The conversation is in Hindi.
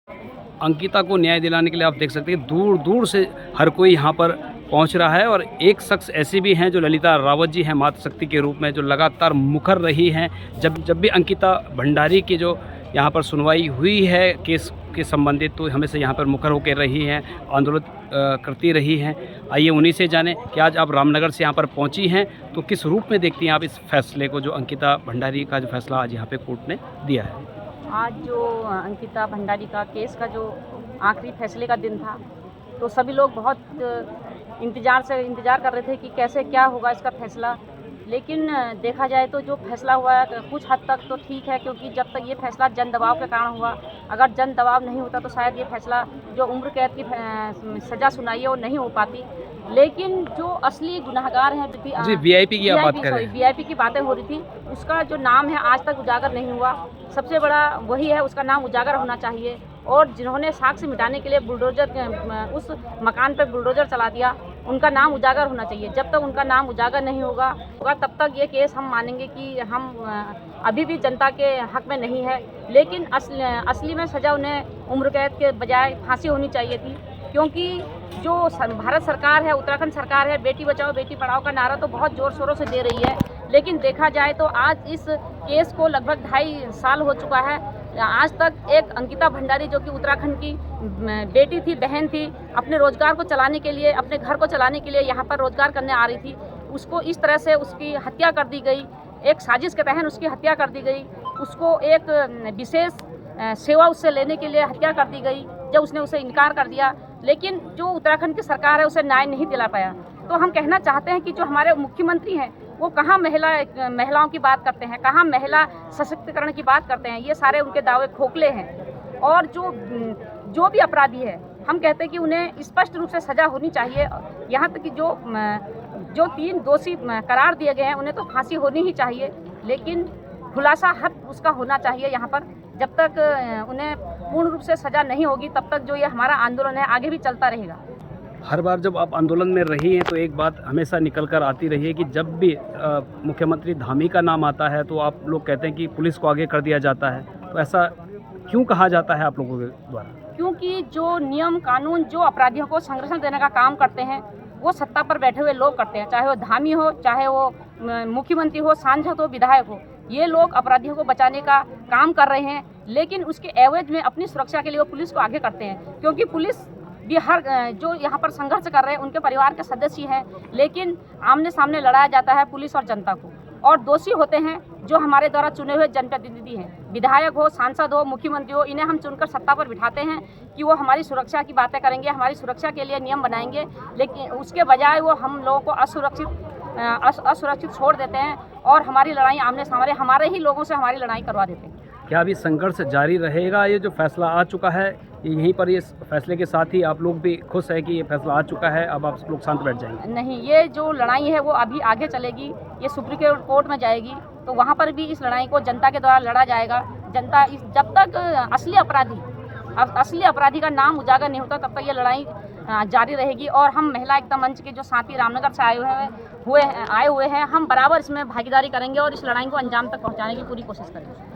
अंकिता को न्याय दिलाने के लिए आप देख सकते हैं दूर दूर से हर कोई यहाँ पर पहुँच रहा है। और एक शख्स ऐसे भी हैं जो ललिता रावत जी हैं मातृशक्ति के रूप में, जो लगातार मुखर रही हैं। जब भी अंकिता भंडारी की जो यहाँ पर सुनवाई हुई है केस के संबंधित, तो हमेशा यहाँ पर मुखर होकर रही हैं, आंदोलन करती रही हैं। आइए उन्हीं से जानें कि आज आप रामनगर से यहाँ पर पहुँची हैं तो किस रूप में देखती हैं आप इस फैसले को, जो अंकिता भंडारी का जो फैसला आज यहाँ पे कोर्ट ने दिया है। आज जो अंकिता भंडारी का केस का जो आखिरी फैसले का दिन था, तो सभी लोग बहुत इंतज़ार कर रहे थे कि कैसे क्या होगा इसका फैसला। लेकिन देखा जाए तो जो फैसला हुआ है कुछ हद तक तो ठीक है, क्योंकि जब तक ये फैसला जन दबाव के कारण हुआ, अगर जन दबाव नहीं होता तो शायद ये फैसला जो उम्र कैद की सज़ा सुनाई है वो नहीं हो पाती। लेकिन जो असली गुनहगार हैं, जी वीआईपी की आप बात कर रहे हैं, वीआईपी की बातें हो रही थी, उसका जो नाम है आज तक उजागर नहीं हुआ। सबसे बड़ा वही है, उसका नाम उजागर होना चाहिए। और जिन्होंने साक्ष्य मिटाने के लिए बुलडोजर उस मकान पर बुलडोजर चला दिया, उनका नाम उजागर होना चाहिए। जब तक उनका नाम उजागर नहीं होगा तब तक ये केस हम मानेंगे कि हम अभी भी जनता के हक में नहीं है। लेकिन असली में सज़ा उन्हें उम्र कैद के बजाय फांसी होनी चाहिए थी, क्योंकि जो भारत सरकार है, उत्तराखंड सरकार है, बेटी बचाओ बेटी पढ़ाओ का नारा तो बहुत ज़ोर शोरों से दे रही है। लेकिन देखा जाए तो आज इस केस को लगभग 2.5 साल हो चुका है। आज तक एक अंकिता भंडारी जो कि उत्तराखंड की बेटी थी, बहन थी, अपने रोज़गार को चलाने के लिए, अपने घर को चलाने के लिए यहाँ पर रोज़गार करने आ रही थी, उसको इस तरह से उसकी हत्या कर दी गई। एक साजिश के तहत उसकी हत्या कर दी गई। उसको एक विशेष सेवा उससे लेने के लिए हत्या कर दी गई, जब उसने उसे इनकार कर दिया। लेकिन जो उत्तराखंड की सरकार है उसे न्याय नहीं दिला पाया। तो हम कहना चाहते हैं कि जो हमारे मुख्यमंत्री हैं वो कहाँ महिलाओं की बात करते हैं, कहाँ महिला सशक्तिकरण की बात करते हैं। ये सारे उनके दावे खोखले हैं। और जो भी अपराधी है, हम कहते हैं कि उन्हें स्पष्ट रूप से सज़ा होनी चाहिए। यहाँ तक कि जो 3 दोषी करार दिए गए हैं उन्हें तो फांसी होनी ही चाहिए, लेकिन खुलासा हद उसका होना चाहिए। यहाँ पर जब तक उन्हें पूर्ण रूप से सज़ा नहीं होगी तब तक जो ये हमारा आंदोलन है आगे भी चलता रहेगा। हर बार जब आप आंदोलन में रही हैं तो एक बात हमेशा निकल कर आती रही है कि जब भी मुख्यमंत्री धामी का नाम आता है तो आप लोग कहते हैं कि पुलिस को आगे कर दिया जाता है। तो ऐसा क्यों कहा जाता है आप लोगों के द्वारा? क्योंकि जो नियम कानून जो अपराधियों को संरक्षण देने का काम करते हैं वो सत्ता पर बैठे हुए लोग करते हैं, चाहे वो धामी हो, चाहे वो मुख्यमंत्री हो, सांसद हो, विधायक हो। ये लोग अपराधियों को बचाने का काम कर रहे हैं, लेकिन उसके एवज में अपनी सुरक्षा के लिए वो पुलिस को आगे करते हैं। क्योंकि पुलिस भी हर जो यहाँ पर संघर्ष कर रहे हैं उनके परिवार के सदस्य हैं, लेकिन आमने सामने लड़ाया जाता है पुलिस और जनता को। और दोषी होते हैं जो हमारे द्वारा चुने हुए जनप्रतिनिधि हैं, विधायक हो, सांसद हो, मुख्यमंत्री हो। इन्हें हम चुनकर सत्ता पर बिठाते हैं कि वो हमारी सुरक्षा की बातें करेंगे, हमारी सुरक्षा के लिए नियम बनाएंगे, लेकिन उसके बजाय वो हम लोगों को असुरक्षित छोड़ देते हैं और हमारी लड़ाई आमने सामने हमारे ही लोगों से हमारी लड़ाई करवा देते हैं। क्या अभी संघर्ष जारी रहेगा? ये जो फैसला आ चुका है यहीं पर, ये फैसले के साथ ही आप लोग भी खुश है कि ये फैसला आ चुका है, अब आप लोग शांत बैठ जाएंगे? नहीं, ये जो लड़ाई है वो अभी आगे चलेगी। ये सुप्रीम कोर्ट में जाएगी, तो वहाँ पर भी इस लड़ाई को जनता के द्वारा लड़ा जाएगा। जनता जब तक असली अपराधी का नाम उजागर नहीं होता तब तक ये लड़ाई जारी रहेगी। और हम महिला एकता मंच के जो साथी रामनगर से आए हुए हैं, हम बराबर इसमें भागीदारी करेंगे और इस लड़ाई को अंजाम तक पहुँचाने की पूरी कोशिश करेंगे।